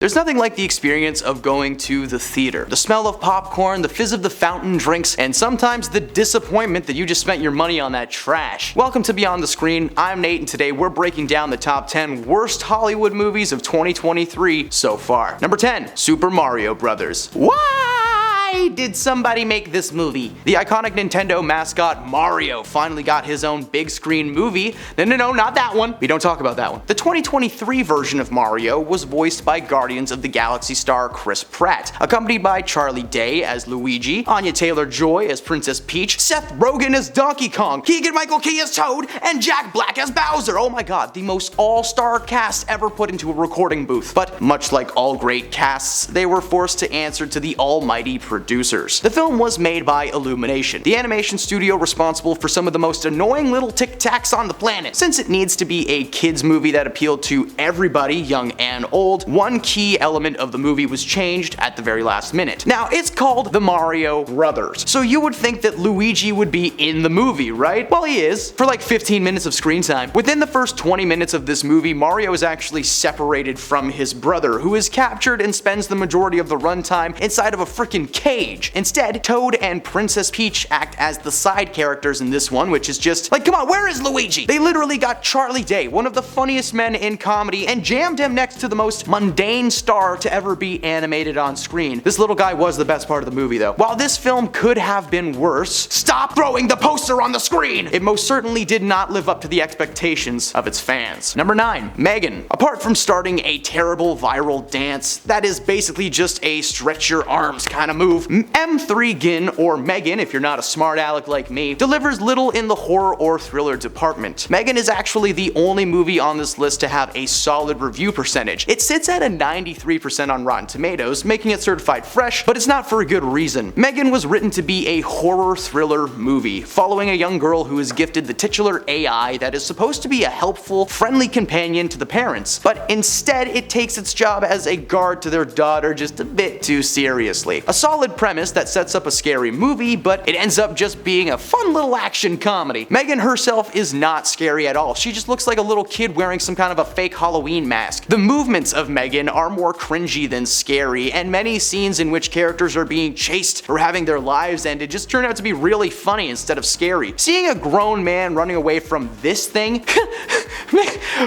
There's nothing like the experience of going to the theater. The smell of popcorn, the fizz of the fountain drinks, and sometimes the disappointment that you just spent your money on that trash. Welcome to Beyond the Screen, I'm Nate, and today we're breaking down the top 10 worst Hollywood movies of 2023 so far. Number 10, Super Mario Bros. Why did somebody make this movie? The iconic Nintendo mascot Mario finally got his own big screen movie. No, not that one. We don't talk about that one. The 2023 version of Mario was voiced by Guardians of the Galaxy star Chris Pratt, accompanied by Charlie Day as Luigi, Anya Taylor-Joy as Princess Peach, Seth Rogen as Donkey Kong, Keegan-Michael Key as Toad, and Jack Black as Bowser. Oh my god, the most all-star cast ever put into a recording booth. But much like all great casts, they were forced to answer to the almighty producers. The film was made by Illumination, the animation studio responsible for some of the most annoying little tic-tacs on the planet. Since it needs to be a kids movie that appealed to everybody, young and old, one key element of the movie was changed at the very last minute. Now, it's called the Mario Brothers, so you would think that Luigi would be in the movie, right? Well, he is, for like 15 minutes of screen time. Within the first 20 minutes of this movie, Mario is actually separated from his brother, who is captured and spends the majority of the runtime inside of a freaking cage. Instead, Toad and Princess Peach act as the side characters in this one, which is just like, come on, where is Luigi? They literally got Charlie Day, one of the funniest men in comedy, and jammed him next to the most mundane star to ever be animated on screen. This little guy was the best part of the movie though. While this film could have been worse, stop throwing the poster on the screen! It most certainly did not live up to the expectations of its fans. Number 9, Megan. Apart from starting a terrible viral dance that is basically just a stretch your arms kind of move, M3 Gin, or Megan if you're not a smart aleck like me, delivers little in the horror or thriller department. Megan is actually the only movie on this list to have a solid review percentage. It sits at a 93% on Rotten Tomatoes, making it certified fresh, but it's not for a good reason. Megan was written to be a horror thriller movie, following a young girl who is gifted the titular AI that is supposed to be a helpful, friendly companion to the parents, but instead it takes its job as a guard to their daughter just a bit too seriously. A solid premise that sets up a scary movie, but it ends up just being a fun little action comedy. Megan herself is not scary at all. She just looks like a little kid wearing some kind of a fake Halloween mask. The movements of Megan are more cringy than scary, and many scenes in which characters are being chased or having their lives ended just turn out to be really funny instead of scary. Seeing a grown man running away from this thing?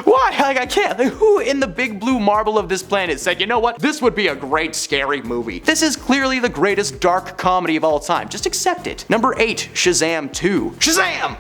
Why? Like, I can't. Like, who in the big blue marble of this planet said, you know what, this would be a great scary movie? This is clearly the greatest dark comedy of all time. Just accept it. Number 8, Shazam 2. Shazam!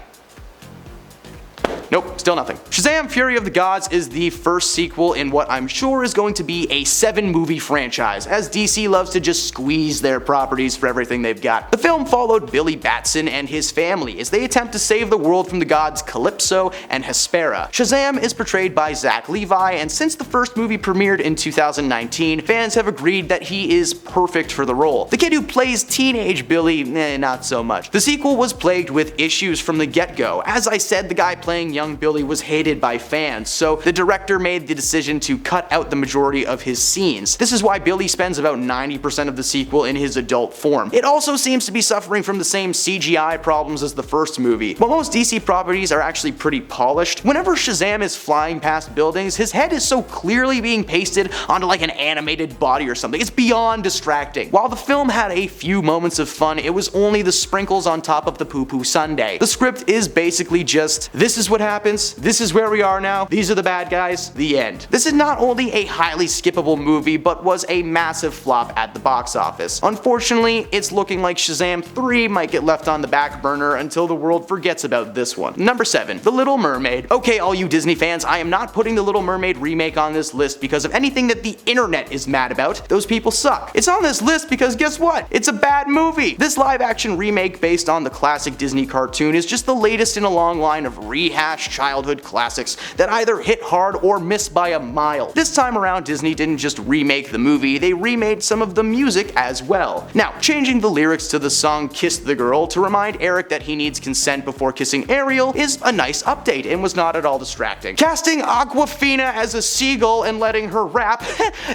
Nope, still nothing. Shazam! Fury of the Gods is the first sequel in what I'm sure is going to be a 7-movie franchise, as DC loves to just squeeze their properties for everything they've got. The film followed Billy Batson and his family as they attempt to save the world from the gods Calypso and Hespera. Shazam is portrayed by Zach Levi, and since the first movie premiered in 2019, fans have agreed that he is perfect for the role. The kid who plays teenage Billy, not so much. The sequel was plagued with issues from the get-go. As I said, the guy playing young Billy was hated by fans, so the director made the decision to cut out the majority of his scenes. This is why Billy spends about 90% of the sequel in his adult form. It also seems to be suffering from the same CGI problems as the first movie. While most DC properties are actually pretty polished, whenever Shazam is flying past buildings, his head is so clearly being pasted onto like an animated body or something. It's beyond distracting. While the film had a few moments of fun, it was only the sprinkles on top of the poo-poo sundae. The script is basically just, this is what happens, this is where we are now, these are the bad guys, the end. This is not only a highly skippable movie, but was a massive flop at the box office. Unfortunately, it's looking like Shazam 3 might get left on the back burner until the world forgets about this one. Number 7, The Little Mermaid. Okay, all you Disney fans, I am not putting the Little Mermaid remake on this list because of anything that the internet is mad about. Those people suck. It's on this list because guess what? It's a bad movie. This live-action remake based on the classic Disney cartoon is just the latest in a long line of rehashed childhood classics that either hit hard or miss by a mile. This time around, Disney didn't just remake the movie, they remade some of the music as well. Now, changing the lyrics to the song Kiss the Girl to remind Eric that he needs consent before kissing Ariel is a nice update and was not at all distracting. Casting Aquafina as a seagull and letting her rap,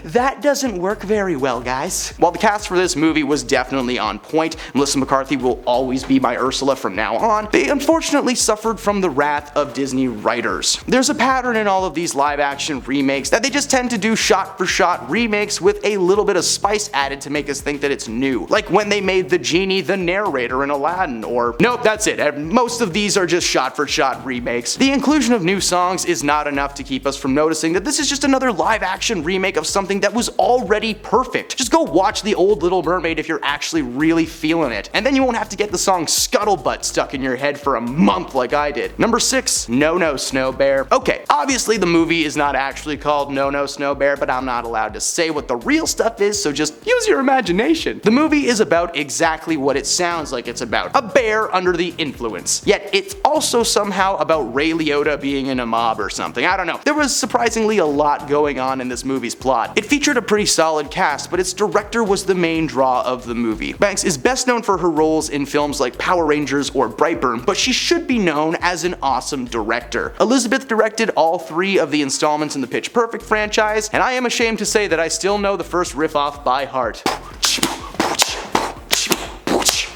that doesn't work very well, guys. While the cast for this movie was definitely on point, Melissa McCarthy will always be my Ursula from now on, they unfortunately suffered from the wrath of of Disney writers. There's a pattern in all of these live action remakes that they just tend to do shot for shot remakes with a little bit of spice added to make us think that it's new. Like when they made the genie the narrator in Aladdin, or nope, that's it. Most of these are just shot for shot remakes. The inclusion of new songs is not enough to keep us from noticing that this is just another live action remake of something that was already perfect. Just go watch the old Little Mermaid if you're actually really feeling it, and then you won't have to get the song Scuttlebutt stuck in your head for a month like I did. Number 6, No No Snow Bear. Okay, obviously the movie is not actually called No No Snow Bear, but I'm not allowed to say what the real stuff is, so just use your imagination. The movie is about exactly what it sounds like it's about, a bear under the influence. Yet it's also somehow about Ray Liotta being in a mob or something. I don't know. There was surprisingly a lot going on in this movie's plot. It featured a pretty solid cast, but its director was the main draw of the movie. Banks is best known for her roles in films like Power Rangers or Brightburn, but she should be known as an awesome director. Elizabeth directed all 3 of the installments in the Pitch Perfect franchise, and I am ashamed to say that I still know the first riff off by heart.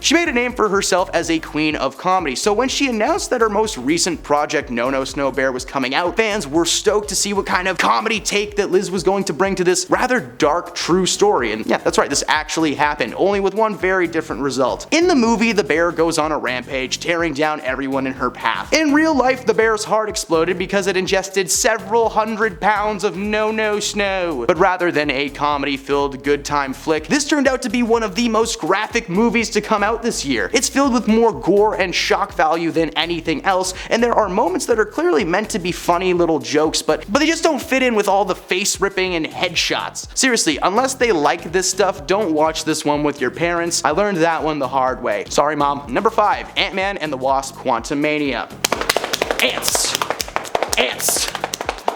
She made a name for herself as a queen of comedy, so when she announced that her most recent project, No No Snow Bear, was coming out, fans were stoked to see what kind of comedy take that Liz was going to bring to this rather dark, true story. And yeah, that's right, this actually happened, only with one very different result. In the movie, the bear goes on a rampage, tearing down everyone in her path. In real life, the bear's heart exploded because it ingested several hundred pounds of no-no snow. But rather than a comedy-filled good time flick, this turned out to be one of the most graphic movies to come out this year. It's filled with more gore and shock value than anything else, and there are moments that are clearly meant to be funny little jokes, but they just don't fit in with all the face ripping and headshots. Seriously, unless they like this stuff, don't watch this one with your parents. I learned that one the hard way. Sorry, Mom. Number 5, Ant-Man and the Wasp: Quantumania. Ants. Ants.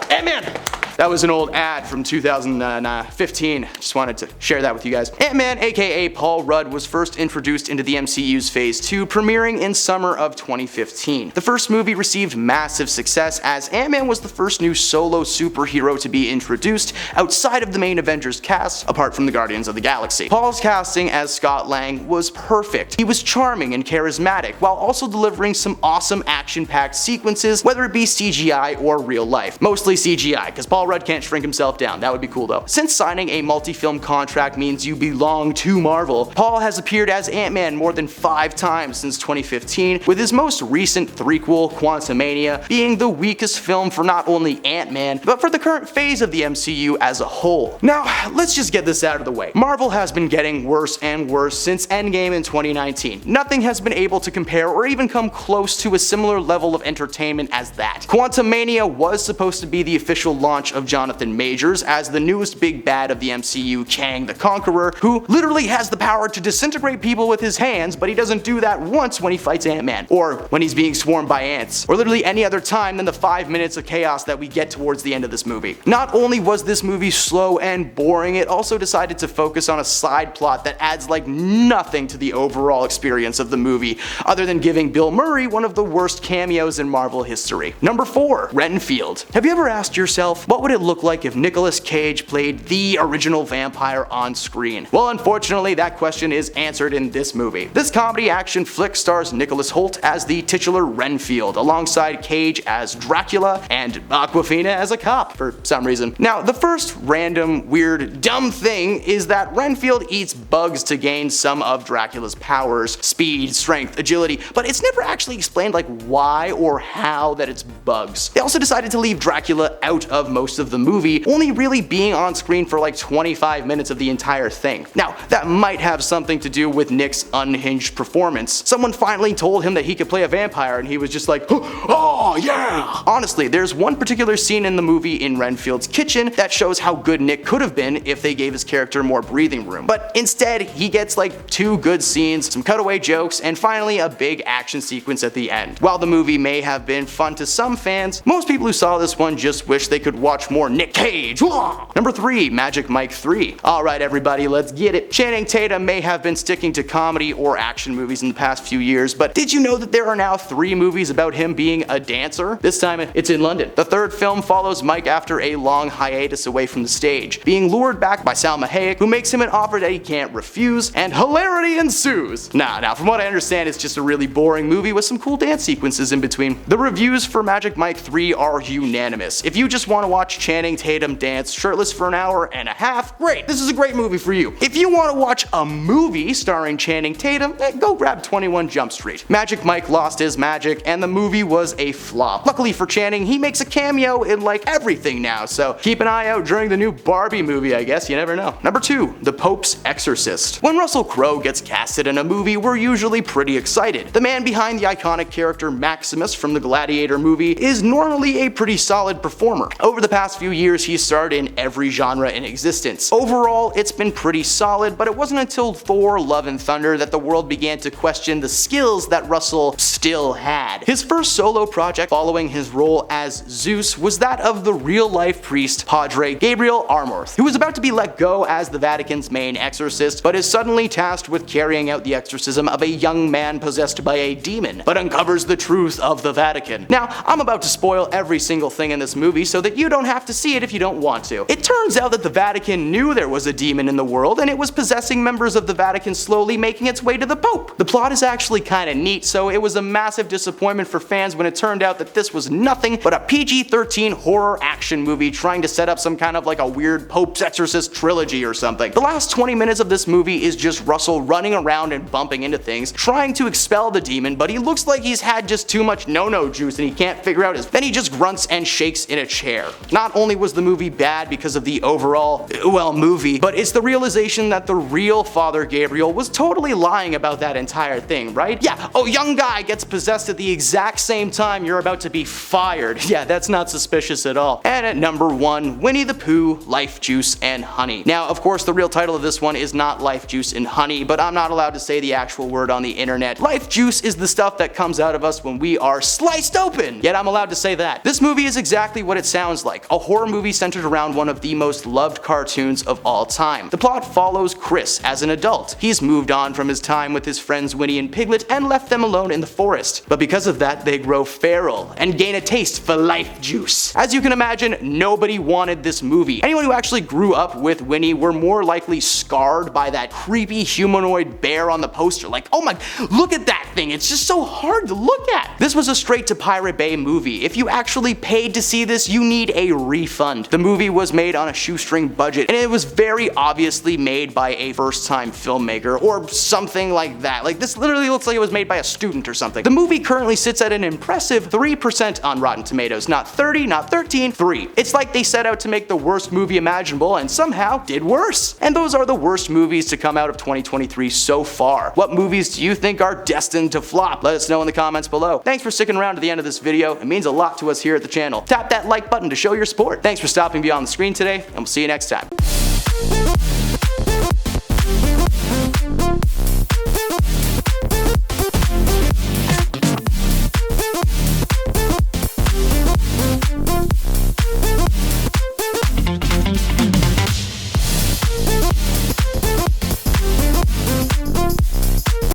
Ant-Man. That was an old ad from 2015. Just wanted to share that with you guys. Ant-Man, aka Paul Rudd, was first introduced into the MCU's Phase 2, premiering in summer of 2015. The first movie received massive success, as Ant-Man was the first new solo superhero to be introduced outside of the main Avengers cast, apart from the Guardians of the Galaxy. Paul's casting as Scott Lang was perfect. He was charming and charismatic, while also delivering some awesome action-packed sequences, whether it be CGI or real life. Mostly CGI, because Paul Rudd can't shrink himself down. That would be cool though. Since signing a multi-film contract means you belong to Marvel, Paul has appeared as Ant-Man more than 5 times since 2015, with his most recent threequel, Quantumania, being the weakest film for not only Ant-Man, but for the current phase of the MCU as a whole. Now, let's just get this out of the way. Marvel has been getting worse and worse since Endgame in 2019. Nothing has been able to compare or even come close to a similar level of entertainment as that. Quantumania was supposed to be the official launch of Jonathan Majors as the newest big bad of the MCU, Kang the Conqueror, who literally has the power to disintegrate people with his hands, but he doesn't do that once when he fights Ant-Man, or when he's being swarmed by ants, or literally any other time than the 5 minutes of chaos that we get towards the end of this movie. Not only was this movie slow and boring, it also decided to focus on a side plot that adds like nothing to the overall experience of the movie, other than giving Bill Murray one of the worst cameos in Marvel history. Number 4, Renfield. Have you ever asked yourself, what would it look like if Nicolas Cage played the original vampire on screen? Well, unfortunately, that question is answered in this movie. This comedy action flick stars Nicholas Hoult as the titular Renfield, alongside Cage as Dracula and Awkwafina as a cop for some reason. Now, the first random, weird, dumb thing is that Renfield eats bugs to gain some of Dracula's powers, speed, strength, agility, but it's never actually explained like why or how that it's bugs. They also decided to leave Dracula out of most of the movie, only really being on screen for like 25 minutes of the entire thing. Now, that might have something to do with Nick's unhinged performance. Someone finally told him that he could play a vampire and he was just like, oh yeah! Honestly, there's one particular scene in the movie in Renfield's kitchen that shows how good Nick could have been if they gave his character more breathing room. But instead, he gets like 2 good scenes, some cutaway jokes, and finally a big action sequence at the end. While the movie may have been fun to some fans, most people who saw this one just wish they could watch watch more Nick Cage. Number 3, Magic Mike 3. Alright everybody, let's get it. Channing Tatum may have been sticking to comedy or action movies in the past few years, but did you know that there are now 3 movies about him being a dancer? This time it's in London. The third film follows Mike after a long hiatus away from the stage, being lured back by Salma Hayek, who makes him an offer that he can't refuse, and hilarity ensues. Now, from what I understand, it's just a really boring movie with some cool dance sequences in between. The reviews for Magic Mike 3 are unanimous. If you just want to watch Channing Tatum dance shirtless for an hour and a half, great, this is a great movie for you. If you want to watch a movie starring Channing Tatum, go grab 21 Jump Street. Magic Mike lost his magic, and the movie was a flop. Luckily for Channing, he makes a cameo in like everything now, so keep an eye out during the new Barbie movie, I guess, you never know. Number 2, The Pope's Exorcist. When Russell Crowe gets casted in a movie, we're usually pretty excited. The man behind the iconic character Maximus from the Gladiator movie is normally a pretty solid performer. Over the past few years, he's starred in every genre in existence. Overall, it's been pretty solid, but it wasn't until Thor: Love and Thunder that the world began to question the skills that Russell still had. His first solo project following his role as Zeus was that of the real-life priest Padre Gabriel Amorth, who was about to be let go as the Vatican's main exorcist, but is suddenly tasked with carrying out the exorcism of a young man possessed by a demon, but uncovers the truth of the Vatican. Now, I'm about to spoil every single thing in this movie so that you don't have to see it if you don't want to. It turns out that the Vatican knew there was a demon in the world, and it was possessing members of the Vatican, slowly making its way to the Pope. The plot is actually kinda neat, so it was a massive disappointment for fans when it turned out that this was nothing but a PG-13 horror action movie trying to set up some kind of like a weird Pope's Exorcist trilogy or something. The last 20 minutes of this movie is just Russell running around and bumping into things, trying to expel the demon, but he looks like he's had just too much no-no juice and he can't figure out his. Then he just grunts and shakes in a chair. Not only was the movie bad because of the overall, well, movie, but it's the realization that the real Father Gabriel was totally lying about that entire thing, right? Yeah, oh, young guy gets possessed at the exact same time you're about to be fired. Yeah, that's not suspicious at all. And at number 1, Winnie the Pooh, Life Juice and Honey. Now, of course, the real title of this one is not Life Juice and Honey, but I'm not allowed to say the actual word on the internet. Life juice is the stuff that comes out of us when we are sliced open, yet I'm allowed to say that. This movie is exactly what it sounds like, a horror movie centered around one of the most loved cartoons of all time. The plot follows Chris as an adult. He's moved on from his time with his friends Winnie and Piglet and left them alone in the forest. But because of that, they grow feral and gain a taste for life juice. As you can imagine, nobody wanted this movie. Anyone who actually grew up with Winnie were more likely scarred by that creepy humanoid bear on the poster. Like, oh my, look at that thing, it's just so hard to look at. This was a straight to Pirate Bay movie. If you actually paid to see this, you need a refund. The movie was made on a shoestring budget, and it was very obviously made by a first-time filmmaker or something like that. Like, this literally looks like it was made by a student or something. The movie currently sits at an impressive 3% on Rotten Tomatoes. Not 30, not 13, 3. It's like they set out to make the worst movie imaginable and somehow did worse. And those are the worst movies to come out of 2023 so far. What movies do you think are destined to flop? Let us know in the comments below. Thanks for sticking around to the end of this video. It means a lot to us here at the channel. Tap that like button to show your support. Thanks for stopping beyond the screen today, and we'll see you next time.